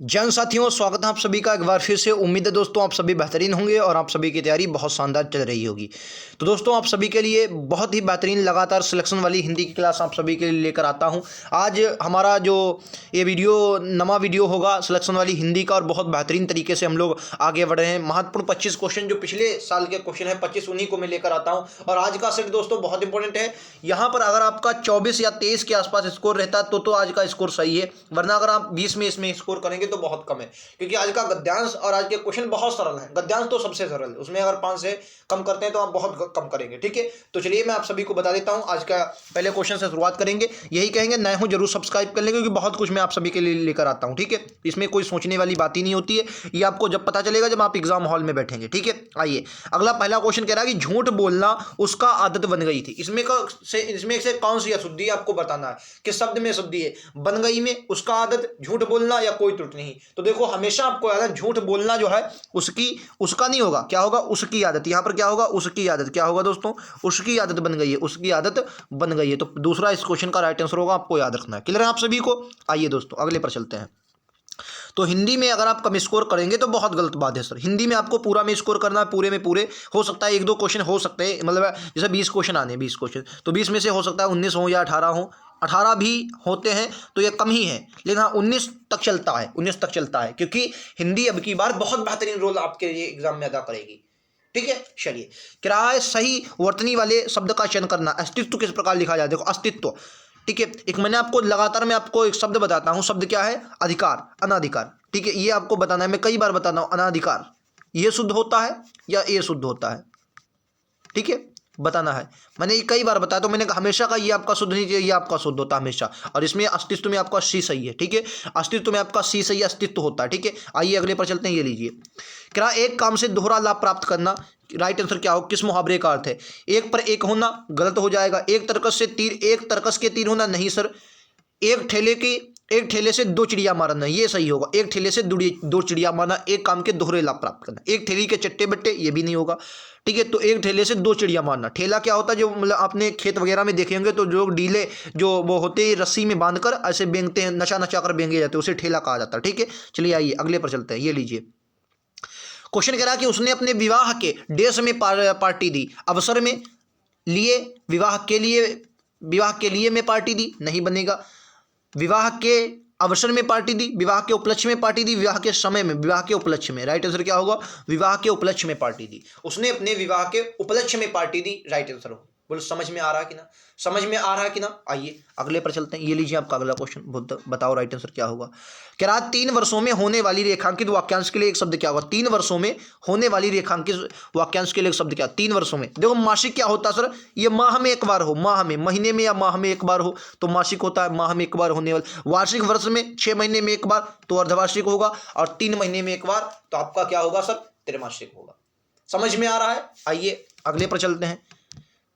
जन साथियों, स्वागत है आप सभी का एक बार फिर से। उम्मीद है दोस्तों आप सभी बेहतरीन होंगे और आप सभी की तैयारी बहुत शानदार चल रही होगी। तो दोस्तों आप सभी के लिए बहुत ही बेहतरीन लगातार सिलेक्शन वाली हिंदी की क्लास आप सभी के लिए लेकर आता हूं। आज हमारा जो ये वीडियो नवा वीडियो होगा सिलेक्शन वाली हिंदी का, और बहुत बेहतरीन तरीके से हम लोग आगे बढ़ रहे हैं। महत्वपूर्ण 25 क्वेश्चन जो पिछले साल के क्वेश्चन है 25 उन्हीं को मैं लेकर आता हूँ। और आज का सेट दोस्तों बहुत इंपॉर्टेंट है। यहाँ पर अगर आपका 24 या 23 के आसपास स्कोर रहता तो आज का स्कोर सही है, वरना अगर आप 20 में इसमें स्कोर करेंगे तो बहुत कम है। क्योंकि आज का गद्यांश और आज के क्वेश्चन बहुत सरल है। गद्यांश तो सबसे सरल है, उसमें अगर 5 से कम करते हैं तो आप बहुत कम करेंगे। ठीक है, तो चलिए मैं आप सभी को बता देता हूं। आज का पहले क्वेश्चन से शुरुआत करेंगे। यही कहेंगे नए हो जरूर सब्सक्राइब कर लेंगे, क्योंकि बहुत कुछ मैं आप सभी के लिए लेकर आता हूं। ठीक है, इसमें कोई सोचने वाली बात ही नहीं होती है। ये आपको जब पता चलेगा जब आप एग्जाम हॉल में बैठेंगे। ठीक है, आइए अगला पहला क्वेश्चन कह रहा है कि झूठ बोलना उसका आदत बन गई थी। इसमें से कौन सी अशुद्धि आपको बताना है, किस शब्द में अशुद्धि है। बन गई में, उसका आदत, झूठ बोलना या कोई त्रुटि नहीं। तो देखो हमेशा आपको याद है झूठ बोलना जो है उसका नहीं होगा, क्या होगा, उसकी आदत। यहां पर क्या होगा, उसकी आदत। क्या होगा दोस्तों, उसकी आदत बन गई है, उसकी आदत बन गई है। तो दूसरा इस क्वेश्चन का राइट आंसर होगा, आपको याद रखना है। क्लियर है आप सभी को। आइए दोस्तों अगले पर चलते हैं। तो हिंदी में अगर आप कम स्कोर करेंगे तो बहुत गलत बात है सर। हिंदी में आपको पूरा में स्कोर करना है, पूरे में पूरे। हो सकता है 1-2 क्वेश्चन हो सकते हैं, मतलब जैसे 20 क्वेश्चन आने, 20 क्वेश्चन तो 20 में से हो सकता है 19 हो या 18 हो। 18 भी होते हैं तो ये कम ही है, लेकिन हाँ 19 तक चलता है, 19 तक चलता है। क्योंकि हिंदी अब की बार बहुत बेहतरीन रोल आपके लिए एग्जाम में अदा करेगी। ठीक है, चलिए किराए सही वर्तनी वाले शब्द का चयन करना। अस्तित्व किस प्रकार लिखा जाए, देखो अस्तित्व। ठीक है, एक मैंने आपको लगातार मैं आपको एक शब्द बताता हूं। शब्द क्या है, अधिकार, अनाधिकार। ठीक है, ये आपको बताना है, मैं कई बार बताता हूं। अनाधिकार ये शुद्ध होता है या ये शुद्ध होता है, ठीक है, बताना है। मैंने ये कई बार बताया, तो मैंने हमेशा का ये आपका शुद्ध नहीं चाहिए, ये आपका शुद्ध होता है हमेशा। और इसमें अस्तित्व में आपका सी सही है। ठीक है, अस्तित्व में आपका सी सही, अस्तित्व होता है। ठीक है, आइए अगले पर चलते हैं। ये लीजिए, क्या एक काम से दोहरा लाभ प्राप्त करना। राइट आंसर क्या हो, किस मुहावरे का अर्थ है। एक पर एक होना गलत हो जाएगा। एक तरकस के तीर होना, नहीं सर। एक ठेले से 2 चिड़िया मारना, ये सही होगा। एक ठेले से 2 चिड़िया मारना, एक काम के दोहरे लाभ प्राप्त करना। एक ठेली के चट्टे बट्टे, ये भी नहीं होगा। ठीक है, तो एक ठेले से 2 चिड़िया मारना। ठेला क्या होता है, जो मतलब आपने खेत वगैरह में देखे होंगे, तो जो डीले जो वो होते हैं रस्सी में बांधकर ऐसे बेंगते हैं, नचा नचा कर बेंगे जाते हैं, उसे ठेला कहा जाता है। ठीक है, चलिए आइए अगले पर चलते हैं। ये लीजिए, क्वेश्चन कह रहा कि उसने अपने विवाह के देश में पार्टी दी। अवसर में लिए, विवाह के लिए में पार्टी दी, नहीं बनेगा। विवाह के अवसर में पार्टी दी, विवाह के उपलक्ष्य में पार्टी दी, विवाह के समय में, विवाह के उपलक्ष्य में। राइट आंसर क्या होगा, विवाह के उपलक्ष्य में पार्टी दी। उसने अपने विवाह के उपलक्ष्य में पार्टी दी, राइट आंसर हो। बोलो समझ में आ रहा है कि ना, समझ में आ रहा है कि ना। आइए अगले पर चलते हैं। ये लीजिए आपका अगला क्वेश्चन, बताओ राइट आंसर क्या होगा। कह रहा 3 वर्षों में होने वाली रेखांकित वाक्यांश के लिए एक शब्द क्या होगा। 3 वर्षों में होने वाली रेखांकित वाक्यांश के लिए एक शब्द क्या। 3 वर्षों में, देखो मासिक क्या होता है सर, ये माह में एक बार हो, माह में, महीने में या माह में एक बार हो तो मासिक होता है। माह में एक बार होने वाला। वार्षिक वर्ष में 6 महीने में एक बार तो अर्धवार्षिक होगा, और 3 महीने में एक बार तो आपका क्या होगा सर, त्रैमासिक होगा। समझ में आ रहा है। आइए अगले पर चलते हैं।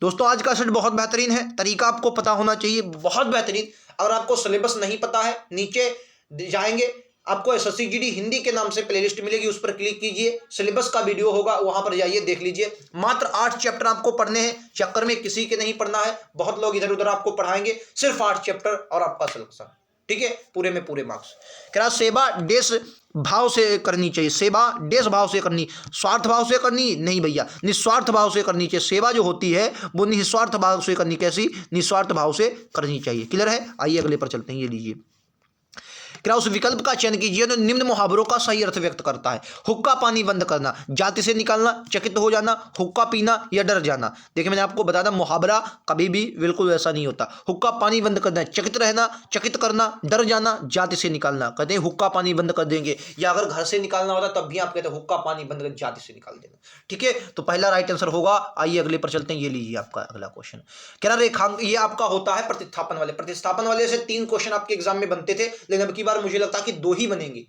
दोस्तों आज का सेट बहुत बेहतरीन है, तरीका आपको पता होना चाहिए, बहुत बेहतरीन। अगर आपको सिलेबस नहीं पता है, नीचे जाएंगे आपको एसएससी जीडी हिंदी के नाम से प्लेलिस्ट मिलेगी, उस पर क्लिक कीजिए, सिलेबस का वीडियो होगा, वहां पर जाइए देख लीजिए। मात्र 8 चैप्टर आपको पढ़ने हैं, चक्कर में किसी के नहीं पढ़ना है। बहुत लोग इधर उधर आपको पढ़ाएंगे, सिर्फ 8 चैप्टर और आपका सिलेक्शन। ठीक है, पूरे में पूरे मार्क्स। क्या सेवा देश भाव से करनी चाहिए। सेवा देश भाव से करनी, स्वार्थ भाव से करनी नहीं भैया, निस्वार्थ भाव से करनी चाहिए। सेवा जो होती है वो निस्वार्थ भाव से करनी, कैसी, निस्वार्थ भाव से करनी चाहिए। क्लियर है। आइए अगले पर चलते हैं। ये लीजिए, क्या उस विकल्प का चयन कीजिए जो निम्न मुहावरों का सही अर्थ व्यक्त करता है। हुक्का पानी बंद करना, जाति से निकालना, चकित हो जाना, हुक्का पीना या डर जाना। देखिए मैंने आपको बताया मुहावरा कभी भी बिल्कुल ऐसा नहीं होता। हुक्का पानी बंद करना, चकित रहना, चकित करना, डर जाना, जाति से निकालना। कहते हैं हुक्का पानी बंद कर देंगे, या अगर घर से निकालना होता तब भी आप कहते हैं हुक्का पानी बंद कर जाति से निकाल देना। ठीक है, तो पहला राइट आंसर होगा। आइए अगले पर चलते हैं। ये लीजिए आपका अगला क्वेश्चन, क्या रेखांक, ये आपका होता है प्रतिस्थापन वाले से 3 क्वेश्चन आपके एग्जाम में बनते थे, लेकिन अब की बार मुझे लगता है कि 2 ही बनेंगे,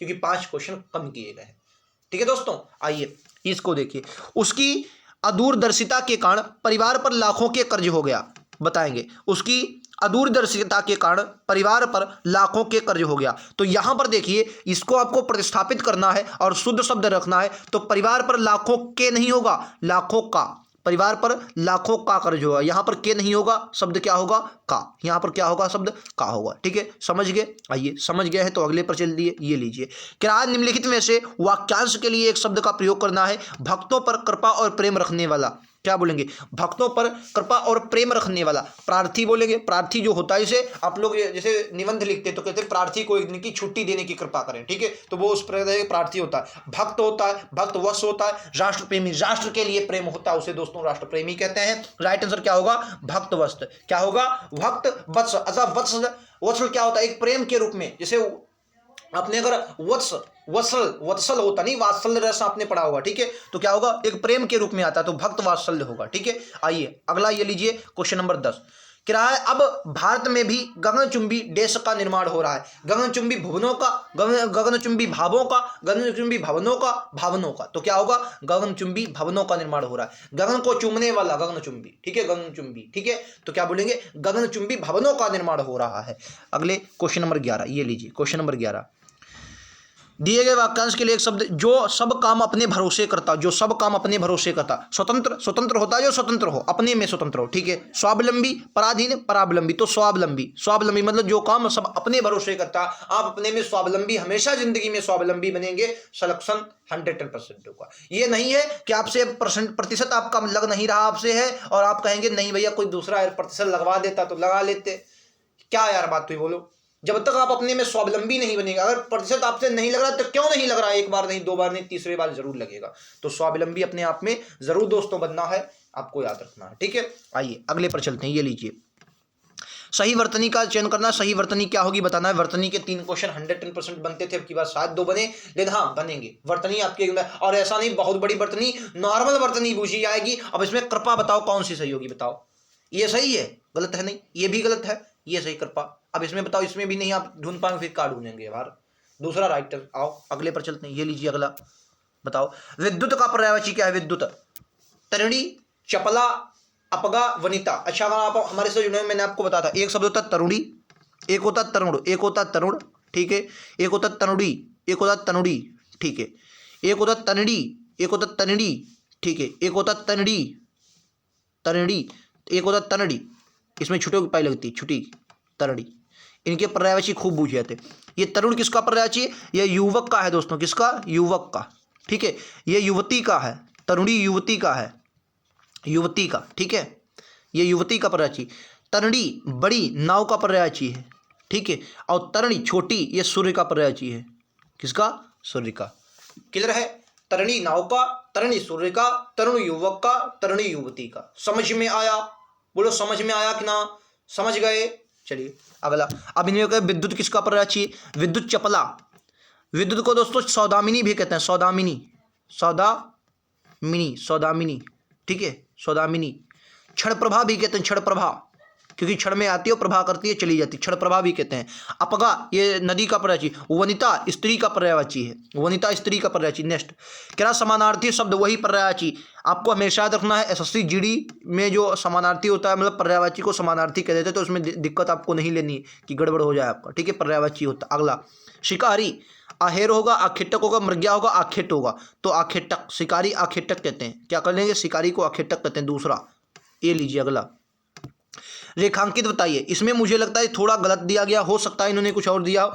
क्योंकि 5 क्वेश्चन कम किए गए हैं। ठीक है दोस्तों, आइए इसको देखिए। उसकी अदूरदर्शिता के कारण परिवार पर लाखों के कर्ज हो गया, बताएंगे। उसकी अदूरदर्शिता के कारण परिवार पर लाखों के कर्ज हो गया। तो यहां पर देखिए, इसको आपको प्रतिस्थापित करना है और शुद्ध शब्द रखना है। तो परिवार पर लाखों के नहीं होगा, लाखों का। परिवार पर लाखों का कर्ज होगा। यहाँ पर के नहीं होगा, शब्द क्या होगा, का। यहाँ पर क्या होगा, शब्द का होगा। ठीक है, समझ गए। आइए, समझ गए हैं तो अगले पर चल दिए। ये लीजिए, किराया निम्नलिखित में से वाक्यांश के लिए एक शब्द का प्रयोग करना है। भक्तों पर कृपा और प्रेम रखने वाला, क्या बोलेंगे, भक्तों पर कृपा और प्रेम रखने वाला। प्रार्थी बोलेंगे, प्रार्थी जो होता है, इसे आप लोग जैसे निबंध लिखते हैं तो कहते हैं प्रार्थी को एक दिन की छुट्टी देने की कृपा करें। ठीक है, तो वो उस प्रकार प्रार्थी होता है। भक्त होता है, भक्त वत्स होता है। राष्ट्र प्रेमी, राष्ट्र के लिए प्रेम होता है, उसे दोस्तों राष्ट्र प्रेमी कहते हैं। राइट आंसर क्या होगा, भक्त वत्स। क्या होगा, भक्त वत्स। अतः वत्स, वत्स क्या होता है, एक प्रेम के रूप में। जैसे आपने अगर वत्सल होता नहीं, वात्सल्य रस आपने पढ़ा होगा। ठीक है, तो क्या होगा, एक प्रेम के रूप में आता है, तो भक्त वात्सल्य होगा। ठीक है, आइए अगला ये लीजिए, क्वेश्चन नंबर 10। किराया, अब भारत में भी गगनचुंबी देश का निर्माण हो रहा है। गगनचुंबी भुवनों का, गगनचुंबी भावों का, गगनचुंबी भवनों का, भावनों का। तो क्या होगा, गगनचुंबी भवनों का निर्माण हो रहा है। गगन को चूमने वाला गगनचुंबी। ठीक है, गगनचुंबी। ठीक है, तो क्या बोलेंगे, गगनचुंबी भवनों का निर्माण हो रहा है। अगले क्वेश्चन नंबर 11, ये लीजिए, क्वेश्चन नंबर 11। दिए गए वाक्यांश के लिए एक शब्द, जो सब काम अपने भरोसे करता, जो सब काम अपने भरोसे करता। स्वतंत्र, स्वतंत्र होता है जो स्वतंत्र हो, अपने में स्वतंत्र हो। ठीक है, स्वावलंबी, पराधीन, परावलंबी। तो स्वावलंबी, स्वावलंबी मतलब जो काम सब अपने भरोसे करता। आप अपने में स्वावलंबी, हमेशा जिंदगी में स्वावलंबी बनेंगे। सिलेक्शन 110% होगा। ये नहीं है कि आपसे प्रतिशत आपका लग नहीं रहा आपसे है और आप कहेंगे नहीं भैया कोई दूसरा प्रतिशत लगवा देता तो लगा लेते। क्या यार बात हुई, बोलो। जब तक आप अपने में स्वावलंबी नहीं बनेगा, अगर प्रतिशत आपसे नहीं लग रहा तो क्यों नहीं लग रहा, एक बार नहीं, दो बार नहीं, तीसरी बार जरूर लगेगा। तो स्वावलंबी अपने आप में जरूर दोस्तों बनना है, आपको याद रखना है। ठीक है, आइए अगले पर चलते हैं। ये लीजिए, सही वर्तनी का चयन करना। सही वर्तनी क्या होगी बताना है। वर्तनी के 3 क्वेश्चन 110% बनते थे, अब की बार शायद 2 बने, लेकिन हाँ बनेंगे। वर्तनी आपके, और ऐसा नहीं बहुत बड़ी वर्तनी, नॉर्मल वर्तनी पूछी जाएगी। अब इसमें कृपा बताओ कौन सी सही होगी, बताओ। ये सही है, गलत है नहीं, ये भी गलत है, ये सही, कृपा। अब इसमें बताओ, इसमें भी नहीं आप ढूंढ पाएंगे, फिर का ढूंढेंगे यार, दूसरा राइटर। आओ अगले पर चलते हैं। ये लीजिए अगला, बताओ विद्युत का पर्यायवाची क्या है। विद्युत, तरुणी, चपला, अपगा, वनिता। अच्छा, अगर आप हमारे से जुड़े, मैंने आपको बताया था, एक शब्द होता है तरुणी, एक होता तरुण, एक होता तरुण। ठीक है, एक होता तनुड़ी, एक होता तनुड़ी। ठीक है, एक होता तनड़ी, एक होता तनड़ी। ठीक है, एक होता तनड़ी, तनड़ी, एक होता तनड़ी। इसमें छुटों की पाई लगती, छुटी, तरड़ी। इनके पर्यायवाची खूब पूछे जाते। ये तरुण किसका पर्यायवाची है, ये युवक का है दोस्तों, किसका, युवक का। ठीक है, ये युवती का है, तरुणी युवती का है, युवती का। ठीक है, ये युवती का पर्यायवाची। तरणी बड़ी नाव का पर्यायवाची है। ठीक है, और तरणी छोटी, ये सूर्य का पर्यायवाची है, किसका, सूर्य का। क्लियर है, तरणी नाव का, तरणी सूर्य का, तरुण युवक का, तरणी युवती का। समझ में आया, बोलो समझ में आया कि ना, समझ गए। चलिए अगला, अब इन्हें कहे विद्युत किसका पर्यायवाची है। विद्युत चपला, विद्युत को दोस्तों सौदामिनी भी कहते हैं, सौदामिनी, सौदामिनी, सौदामिनी। ठीक है, सौदामिनी। क्षण प्रभा भी कहते हैं, क्षण प्रभा, क्योंकि क्षण में आती है, प्रभा करती है, चली जाती, क्षण प्रभा भी कहते हैं। अपगा, ये नदी का पर्यायवाची। वनिता स्त्री का पर्यायवाची है, वनिता स्त्री का पर्यायवाची। नेक्स्ट, क्या समानार्थी शब्द वही पर्यायवाची। आपको हमेशा याद रखना है, एसएससी जीडी में जो समानार्थी होता है, मतलब पर्यायवाची को समानार्थी कह देते हैं, तो उसमें दिक्कत आपको नहीं लेनी कि गड़बड़ हो जाए आपका। ठीक है, पर्यायवाची होता। अगला, शिकारी, आहेर होगा, आखेटक होगा, मृग्या होगा, आखेट होगा। तो आखेटक, शिकारी आखेटक कहते हैं। क्या कर लेंगे, शिकारी को आखेटक कहते हैं, दूसरा। ये लीजिए अगला, रेखांकित बताइए। इसमें मुझे लगता है थोड़ा गलत दिया गया, हो सकता है इन्होंने कुछ और दिया हो।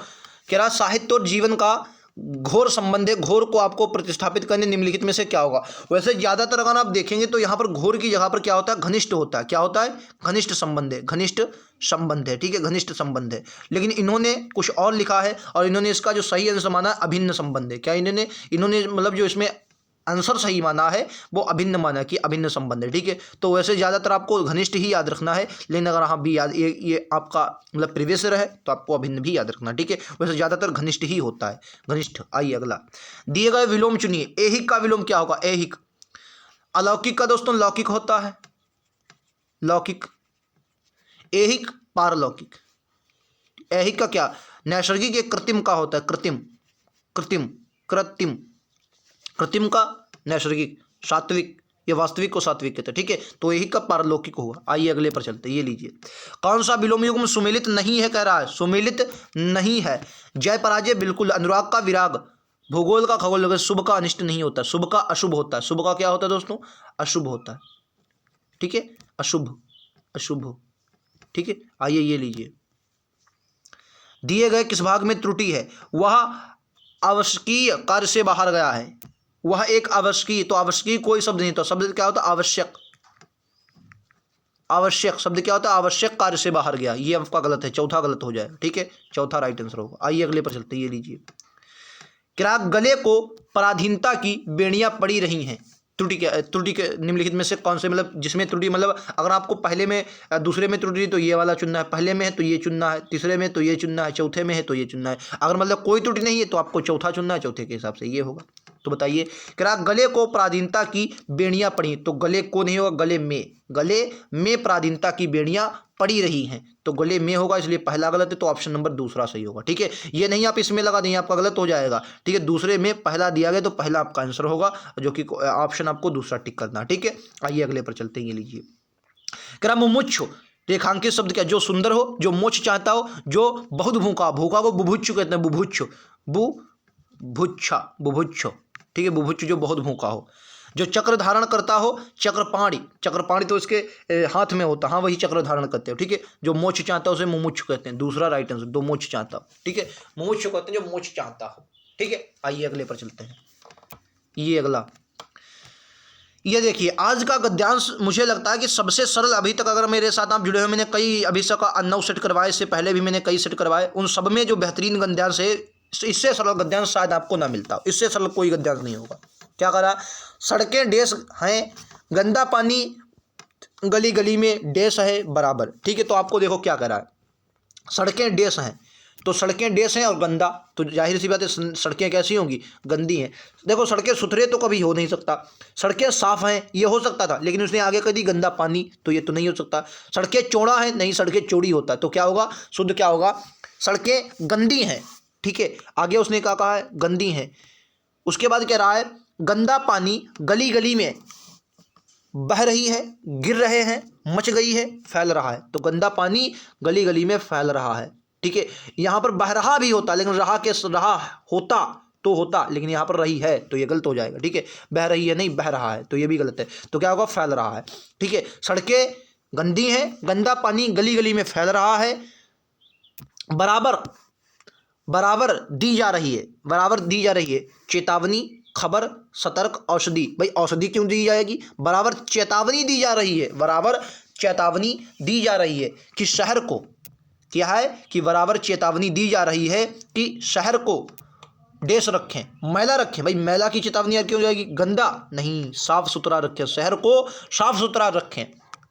कह रहा साहित्य और जीवन का घोर संबंध है, घोर को आपको प्रतिस्थापित करने निम्नलिखित में से क्या होगा। वैसे ज्यादातर अगर आप देखेंगे तो यहाँ पर घोर की जगह पर क्या होता है, घनिष्ठ होता है। क्या होता है, घनिष्ठ संबंध है, घनिष्ठ संबंध है। ठीक है, घनिष्ठ संबंध है, लेकिन इन्होंने कुछ और लिखा है और इन्होंने इसका जो सही आंसर माना है अभिन्न संबंध है। क्या इन्होंने मतलब जो इसमें आंसर सही माना है वो अभिन्न माना कि अभिन्न संबंध है। ठीक है, तो वैसे ज़्यादातर आपको घनिष्ठ ही याद रखना है, लेकिन अगर हाँ भी याद ये आपका मतलब प्रीवियस है तो आपको अभिन्न भी याद रखना। ठीक है, वैसे ज़्यादातर घनिष्ठ ही होता है, घनिष्ठ। आइए अगला, दिए गए विलोम चुनिए। ऐहिक का विलोम क्या होगा, ऐहिक। अलौकिक का दोस्तों लौकिक होता है, लौकिक। ऐहिक पारलौकिक। ऐहिक का क्या, नैसर्गिक। एक कृत्रिम का होता है, कृत्रिम, कृत्रिम, कृत्रिम, कृत्रिम का नैसर्गिक। सात्विक, ये वास्तविक को सात्विक कहते हैं। ठीक है, तो यही का पारलौकिक होगा। आइए अगले पर चलते हैं। ये लीजिए, कौन सा विलोम युग्म सुमेलित नहीं है, कह रहा है सुमेलित नहीं है। जय पराजय बिल्कुल, अनुराग का विराग, भूगोल का खगोल, शुभ का अनिष्ट नहीं होता, शुभ का अशुभ होता है। शुभ का क्या होता है दोस्तों, अशुभ होता है। ठीक है, अशुभ, अशुभ, ठीक है। आइए ये लीजिए, दिए गए किस भाग में त्रुटि है? वह आवश्यकीय कार्य से बाहर गया है। वह एक आवश्यकीय, तो आवश्यकीय कोई शब्द नहीं, तो शब्द क्या होता है? आवश्यक। आवश्यक शब्द क्या होता है? आवश्यक कार्य से बाहर गया। ये आपका गलत है, चौथा गलत हो जाएगा, ठीक है, चौथा राइट आंसर होगा। आइए अगले पर चलते हैं, ये लीजिए, क्या गले को पराधीनता की बेड़ियां पड़ी रही हैं? त्रुटि क्या, त्रुटि के निम्नलिखित में से कौन से, मतलब जिसमें त्रुटि, मतलब अगर आपको पहले में दूसरे में त्रुटि तो ये वाला चुनना है, पहले में है तो ये चुनना है, तीसरे में तो ये चुनना है, चौथे में है तो ये चुनना है। अगर मतलब कोई त्रुटि नहीं है तो आपको चौथा चुनना है, चौथे के हिसाब से ये होगा। तो बताइए, क्या गले को पराधीनता की बेड़ियां पड़ी, तो गले को नहीं होगा, गले में पराधीनता की बेड़ियां पड़ी रही हैं, तो गले में होगा, इसलिए पहला गलत है, तो ऑप्शन नंबर दूसरा सही होगा, ठीक है। ये नहीं आप इसमें लगा देंगे, आपका गलत हो जाएगा, ठीक है। दूसरे में पहला दिया गया तो पहला आपका आंसर होगा, जो कि ऑप्शन आपको दूसरा टिक करना, ठीक है। आइए अगले पर चलते हैं, ये लीजिए, क्या मुमुच्छ रेखांकित शब्द क्या? जो सुंदर हो, जो मोक्ष चाहता हो, जो बहुत भूखा, भूखा को बुभुच्छ कहते हैं, बुभुच्छ, बुभुच्छ, ठीक है, बुभुच्छ जो बहुत भूखा हो। जो चक्र धारण करता हो, चक्रपाणी, चक्रपाणी तो इसके हाथ में होता, हाँ वही चक्र धारण करते हो, ठीक है। जो मोक्ष चाहता है उसे मुमुक्ष कहते हैं, दूसरा राइट आंसर, दो मोक्ष चाहता हो, ठीक है, मुमुक्ष कहते हैं जो मोक्ष चाहता हो, ठीक है। आइए अगले पर चलते हैं, ये अगला, ये देखिए, आज का गद्यांश मुझे लगता है कि सबसे सरल अभी तक, अगर मेरे साथ आप जुड़े हुए, मैंने कई अभी तक 9 सेट करवाए, इससे पहले भी मैंने कई सेट करवाए, उन सब में जो बेहतरीन गद्यांश है, इससे सरल गद्यांश शायद आपको ना मिलता, इससे सरल कोई गद्यांश नहीं होगा। क्या करा? सड़कें डैश हैं, गंदा पानी गली गली में डैश है बराबर, ठीक है। तो आपको देखो क्या करा है, सड़कें डैश हैं, तो सड़कें डैश हैं और गंदा, तो जाहिर सी बात है सड़कें कैसी होंगी? गंदी हैं। देखो सड़कें सुथरे तो कभी हो नहीं सकता, सड़कें साफ हैं ये हो सकता था, लेकिन उसने आगे कह दी गंदा पानी, तो ये तो नहीं हो सकता। सड़कें चौड़ा है, नहीं, सड़कें चौड़ी होता है, तो क्या होगा? शुद्ध क्या होगा? सड़कें गंदी हैं, ठीक है। आगे उसने क्या कहा है? गंदी हैं। उसके बाद कह रहा है गंदा पानी गली गली में बह रही है, गिर रहे हैं, मच गई है, फैल रहा है, तो गंदा पानी गली गली में फैल रहा है, ठीक है। यहाँ पर बह रहा भी होता, लेकिन रहा के रहा होता तो होता, लेकिन यहाँ पर रही है तो ये गलत हो जाएगा, ठीक है। बह रही है नहीं, बह रहा है, तो ये भी गलत है, तो क्या होगा? फैल रहा है, ठीक है। सड़कें गंदी हैं, गंदा पानी गली गली में फैल रहा है, बराबर बराबर दी जा रही है, बराबर दी जा रही है चेतावनी, खबर, सतर्क, औषधि। भाई औषधि क्यों दी जाएगी? बराबर चेतावनी दी जा रही है, बराबर चेतावनी दी जा रही है कि शहर को, क्या है कि बराबर चेतावनी दी जा रही है कि शहर को डैश रखें, मैला रखें। भाई मैला की चेतावनी यार क्यों जाएगी? गंदा नहीं, साफ सुथरा रखें, शहर को साफ सुथरा रखें,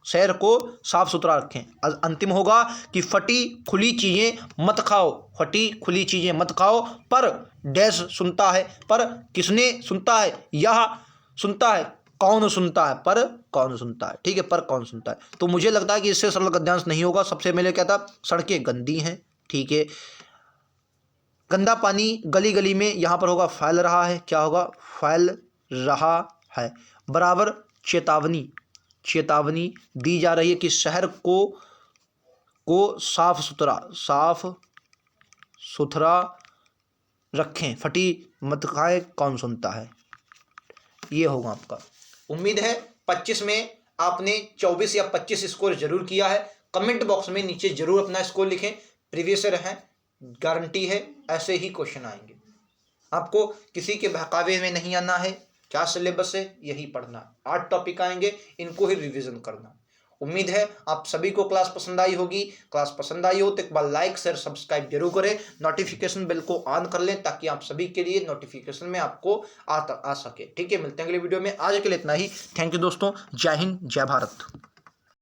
शहर को साफ सुथरा रखें। अंतिम होगा कि फटी खुली चीज़ें मत खाओ, फटी खुली चीज़ें मत खाओ, पर डैश सुनता है, पर किसने सुनता है? यह सुनता है, कौन सुनता है? पर कौन सुनता है, ठीक है, पर कौन सुनता है। तो मुझे लगता है कि इससे सरल गद्यांश नहीं होगा। सबसे पहले क्या था? सड़कें गंदी हैं, ठीक है, गंदा पानी गली गली में, यहाँ पर होगा फैल रहा है, क्या होगा? फैल रहा है, बराबर चेतावनी, चेतावनी दी जा रही है कि शहर को साफ सुथरा रखें, फटी मत खाएं, कौन सुनता है, ये होगा आपका। उम्मीद है 25 में आपने 24 या 25 स्कोर जरूर किया है। कमेंट बॉक्स में नीचे जरूर अपना स्कोर लिखें, प्रीवियस ईयर है, गारंटी है ऐसे ही क्वेश्चन आएंगे। आपको किसी के बहकावे में नहीं आना है, क्या सिलेबस है यही पढ़ना, 8 टॉपिक आएंगे, इनको ही रिवीजन करना। उम्मीद है आप सभी को क्लास पसंद आई होगी। क्लास पसंद आई हो तो एक बार लाइक शेयर सब्सक्राइब जरूर करें, नोटिफिकेशन बेल को ऑन कर लें ताकि आप सभी के लिए नोटिफिकेशन में आपको आ सके, ठीक है। मिलते हैं अगले वीडियो में, आज के लिए इतना ही। थैंक यू दोस्तों, जय हिंद, जय भारत।